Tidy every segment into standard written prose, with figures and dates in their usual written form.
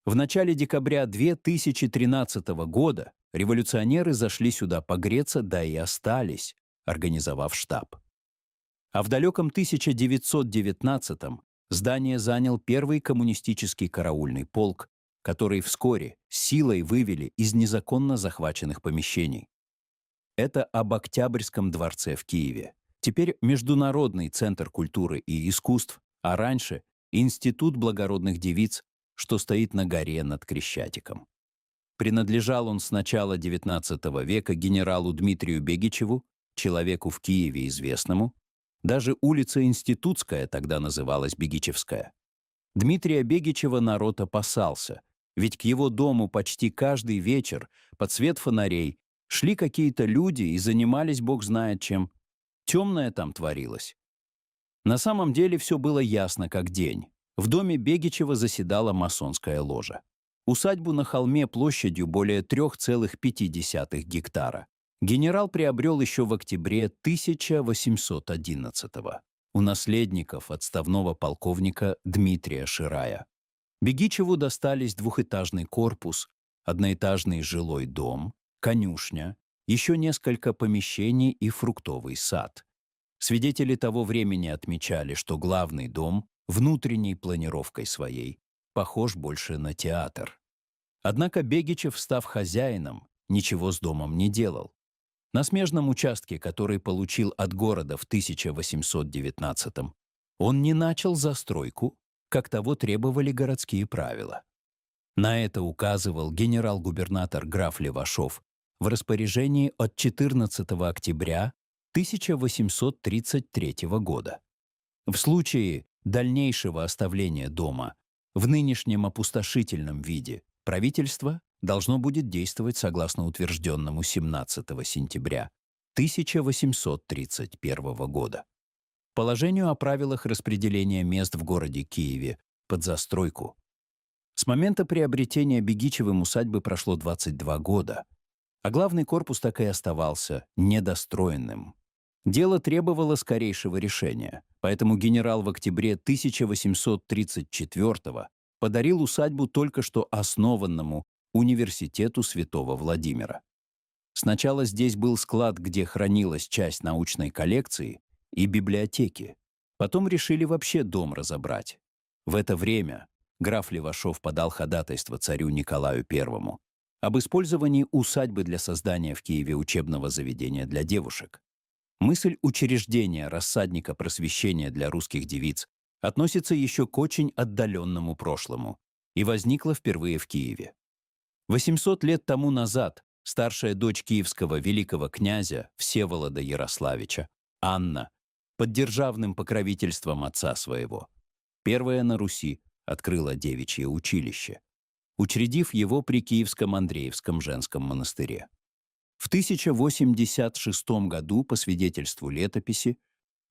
В начале декабря 2013 года революционеры зашли сюда погреться, да и остались, организовав штаб. А в далеком 1919-м здание занял первый коммунистический караульный полк, который вскоре силой вывели из незаконно захваченных помещений. Это об Октябрьском дворце в Киеве. Теперь Международный центр культуры и искусств, а раньше Институт благородных девиц, что стоит на горе над Крещатиком. Принадлежал он с начала XIX века генералу Дмитрию Бегичеву, человеку в Киеве известному. Даже улица Институтская тогда называлась Бегичевская. Дмитрия Бегичева народ опасался, ведь к его дому почти каждый вечер под свет фонарей шли какие-то люди и занимались бог знает чем. Темное там творилось. На самом деле все было ясно как день. В доме Бегичева заседала масонская ложа. Усадьбу на холме площадью более 3,5 гектара генерал приобрел еще в октябре 1811-го у наследников отставного полковника Дмитрия Ширая. Бегичеву достались двухэтажный корпус, одноэтажный жилой дом, конюшня, еще несколько помещений и фруктовый сад. Свидетели того времени отмечали, что главный дом внутренней планировкой своей похож больше на театр. Однако Бегичев, став хозяином, ничего с домом не делал. На смежном участке, который получил от города в 1819-м, он не начал застройку, как того требовали городские правила. На это указывал генерал-губернатор граф Левашов в распоряжении от 14 октября 1833 года. В случае дальнейшего оставления дома в нынешнем опустошительном виде правительство должно будет действовать согласно утвержденному 17 сентября 1831 года положению о правилах распределения мест в городе Киеве под застройку. С момента приобретения Бегичевым усадьбы прошло 22 года, а главный корпус так и оставался недостроенным. Дело требовало скорейшего решения, поэтому генерал в октябре 1834 подарил усадьбу только что основанному университету Святого Владимира. Сначала здесь был склад, где хранилась часть научной коллекции, и библиотеки. Потом решили вообще дом разобрать. В это время граф Левашов подал ходатайство царю Николаю I об использовании усадьбы для создания в Киеве учебного заведения для девушек. Мысль учреждения рассадника просвещения для русских девиц относится еще к очень отдаленному прошлому и возникла впервые в Киеве. 800 лет тому назад старшая дочь киевского великого князя Всеволода Ярославича, Анна, под державным покровительством отца своего, первая на Руси открыла девичье училище, учредив его при Киевском Андреевском женском монастыре. В 1086 году, по свидетельству летописи,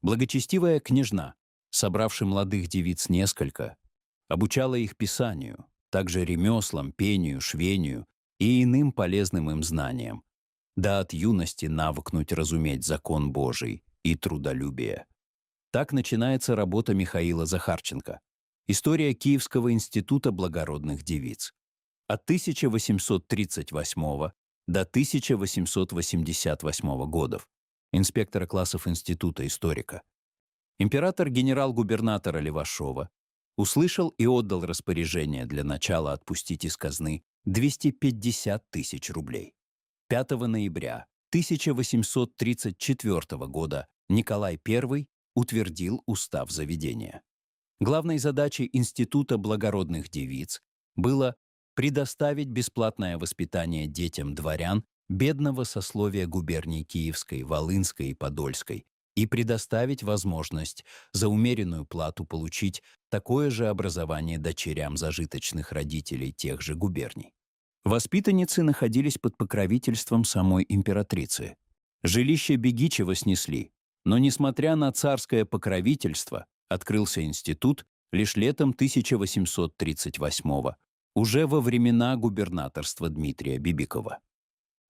благочестивая княжна, собравши молодых девиц несколько, обучала их писанию, также ремеслам, пению, швению и иным полезным им знаниям, да от юности навыкнуть разуметь закон Божий и трудолюбие. Так начинается работа Михаила Захарченко. История Киевского института благородных девиц. От 1838 до 1888 годов. Инспектора классов Института историка. Император генерал-губернатора Левашова услышал и отдал распоряжение для начала отпустить из казны 250 тысяч рублей. 5 ноября 1834 года Николай I утвердил устав заведения. Главной задачей Института благородных девиц было предоставить бесплатное воспитание детям дворян бедного сословия губерний Киевской, Волынской и Подольской и предоставить возможность за умеренную плату получить такое же образование дочерям зажиточных родителей тех же губерний. Воспитанницы находились под покровительством самой императрицы. Жилище Бегичева снесли, но, несмотря на царское покровительство, открылся институт лишь летом 1838 уже во времена губернаторства Дмитрия Бибикова.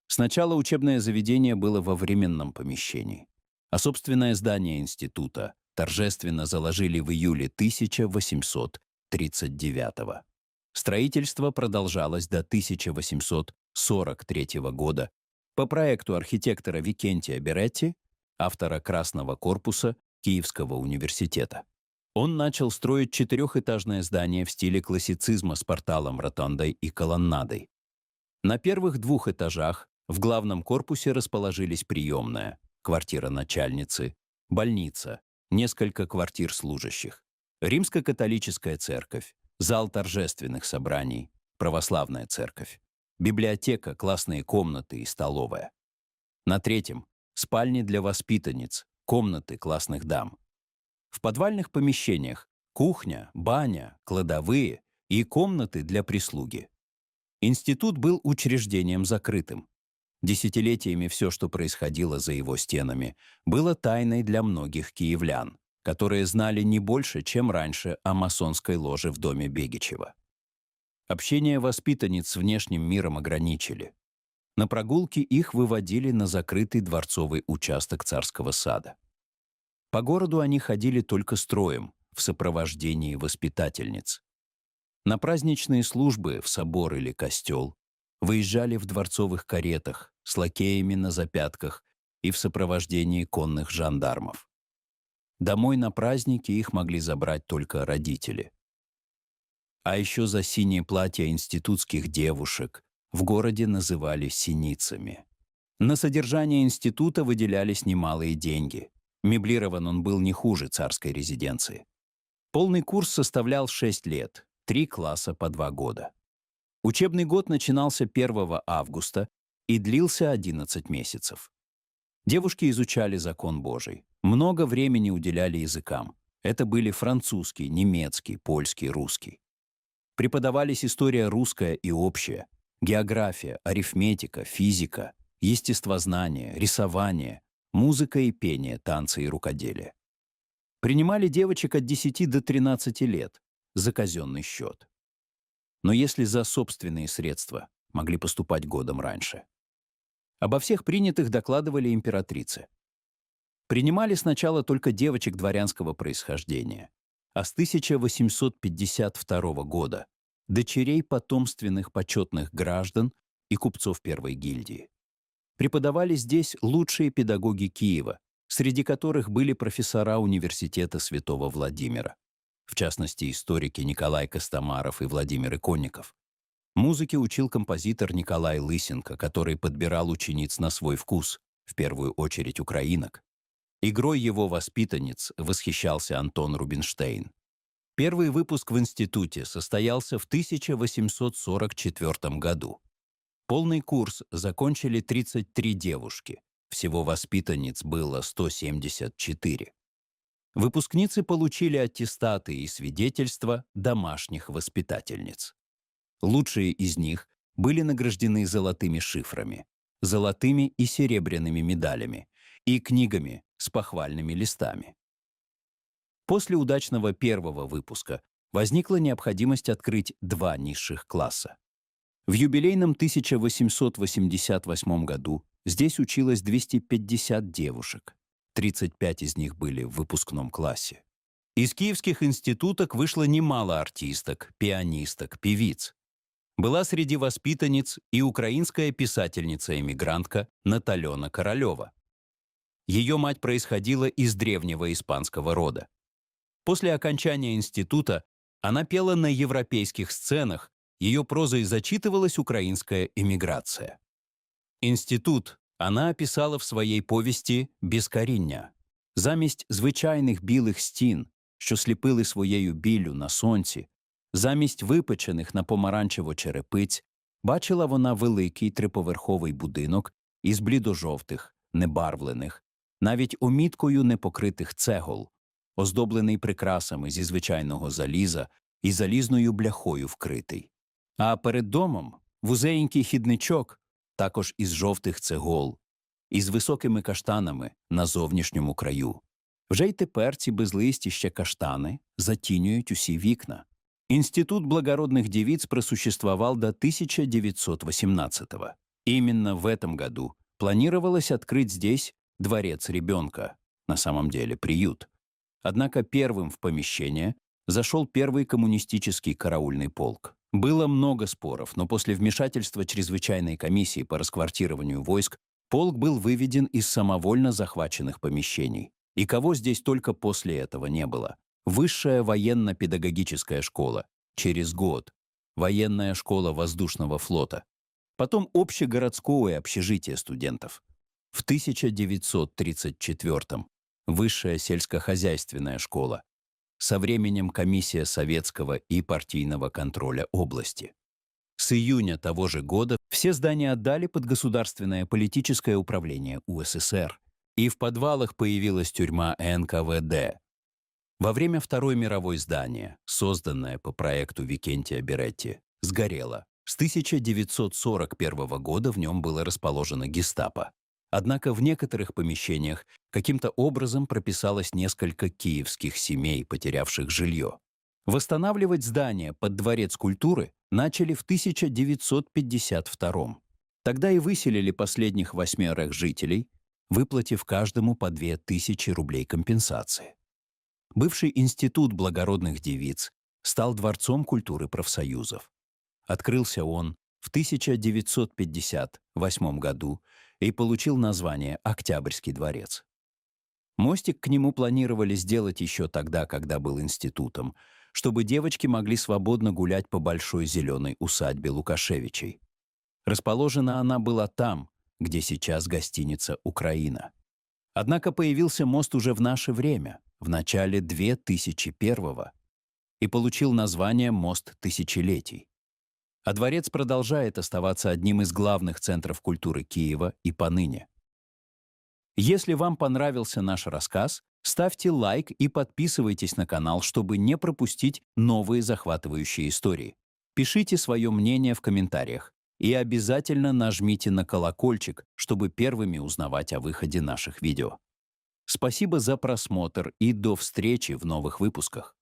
Сначала учебное заведение было во временном помещении, а собственное здание института торжественно заложили в июле 1839 Строительство продолжалось до 1843 года по проекту архитектора Викентия Беретти, автора Красного корпуса Киевского университета. Он начал строить четырехэтажное здание в стиле классицизма с порталом, ротондой и колоннадой. На первых двух этажах в главном корпусе расположились приемная, квартира начальницы, больница, несколько квартир служащих, римско-католическая церковь, зал торжественных собраний, православная церковь, библиотека, классные комнаты и столовая. На третьем — спальни для воспитанниц, комнаты классных дам. В подвальных помещениях — кухня, баня, кладовые и комнаты для прислуги. Институт был учреждением закрытым. Десятилетиями все, что происходило за его стенами, было тайной для многих киевлян, которые знали не больше, чем раньше о масонской ложе в доме Бегичева. Общение воспитанниц с внешним миром ограничили. На прогулки их выводили на закрытый дворцовый участок Царского сада. По городу они ходили только строем, в сопровождении воспитательниц. На праздничные службы в собор или костел выезжали в дворцовых каретах с лакеями на запятках и в сопровождении конных жандармов. Домой на праздники их могли забрать только родители. А еще за синие платья институтских девушек в городе называли синицами. На содержание института выделялись немалые деньги. Меблирован он был не хуже царской резиденции. Полный курс составлял 6 лет, 3 класса по 2 года. Учебный год начинался 1 августа и длился 11 месяцев. Девушки изучали закон Божий, много времени уделяли языкам. Это были французский, немецкий, польский, русский. Преподавались история русская и общая, география, арифметика, физика, естествознание, рисование, музыка и пение, танцы и рукоделие. Принимали девочек от 10 до 13 лет за казенный счет. Но если за собственные средства, могли поступать годом раньше. Обо всех принятых докладывали императрице. Принимали сначала только девочек дворянского происхождения, а с 1852 года дочерей потомственных почетных граждан и купцов первой гильдии. Преподавали здесь лучшие педагоги Киева, среди которых были профессора университета Святого Владимира, в частности, историки Николай Костомаров и Владимир Иконников. Музыке учил композитор Николай Лысенко, который подбирал учениц на свой вкус, в первую очередь украинок. Игрой его воспитанниц восхищался Антон Рубинштейн. Первый выпуск в институте состоялся в 1844 году. Полный курс закончили 33 девушки, всего воспитанниц было 174. Выпускницы получили аттестаты и свидетельства домашних воспитательниц. Лучшие из них были награждены золотыми шифрами, золотыми и серебряными медалями и книгами с похвальными листами. После удачного первого выпуска возникла необходимость открыть 2 низших класса. В юбилейном 1888 году здесь училось 250 девушек, 35 из них были в выпускном классе. Из киевских институток вышло немало артисток, пианисток, певиц. Была среди воспитанниц и украинская писательница-эмигрантка Наталена Королева. Ее мать происходила из древнего испанского рода. После окончания института она пела на европейских сценах, ее прозой зачитывалась украинская эмиграция. Інститут она описала в своїй повісті «Безкоріння». Замість звичайних білих стін, що сліпили своєю біллю на сонці, замість випечених на помаранчево черепиць, бачила вона великий триповерховий будинок із блідожовтих, небарвлених, навіть оміткою непокритих цегол, оздоблений прикрасами зі звичайного заліза і залізною бляхою вкритий. А перед домом вузенький хідничок, також із жовтих цегол, із високими каштанами на зовнішньому краю. Вже й тепер ці безлисті ще каштани затінюють усі вікна. Институт благородных девиц просуществовал до 1918-го. Именно в этом году планировалось открыть здесь дворец ребенка, на самом деле приют. Однако первым в помещение зашел первый коммунистический караульный полк. Было много споров, но после вмешательства чрезвычайной комиссии по расквартированию войск полк был выведен из самовольно захваченных помещений. И кого здесь только после этого не было. Высшая военно-педагогическая школа. Через год. Военная школа воздушного флота. Потом общегородское общежитие студентов. В 1934-м Высшая сельскохозяйственная школа. Со временем комиссия советского и партийного контроля области. С июня того же года все здания отдали под государственное политическое управление УССР, и в подвалах появилась тюрьма НКВД. Во время Второй мировой здание, созданное по проекту Викентия Беретти, сгорело. С 1941 года в нем было расположено гестапо. Однако в некоторых помещениях каким-то образом прописалось несколько киевских семей, потерявших жилье. Восстанавливать здание под Дворец культуры начали в 1952. Тогда и выселили последних 8 жителей, выплатив каждому по 2000 рублей компенсации. Бывший институт благородных девиц стал Дворцом культуры профсоюзов. Открылся он в 1958 году и получил название «Октябрьский дворец». Мостик к нему планировали сделать еще тогда, когда был институтом, чтобы девочки могли свободно гулять по большой зеленой усадьбе Лукашевичей. Расположена она была там, где сейчас гостиница «Украина». Однако появился мост уже в наше время, в начале 2001-го, и получил название «Мост тысячелетий». А дворец продолжает оставаться одним из главных центров культуры Киева и поныне. Если вам понравился наш рассказ, ставьте лайк и подписывайтесь на канал, чтобы не пропустить новые захватывающие истории. Пишите свое мнение в комментариях и обязательно нажмите на колокольчик, чтобы первыми узнавать о выходе наших видео. Спасибо за просмотр и до встречи в новых выпусках.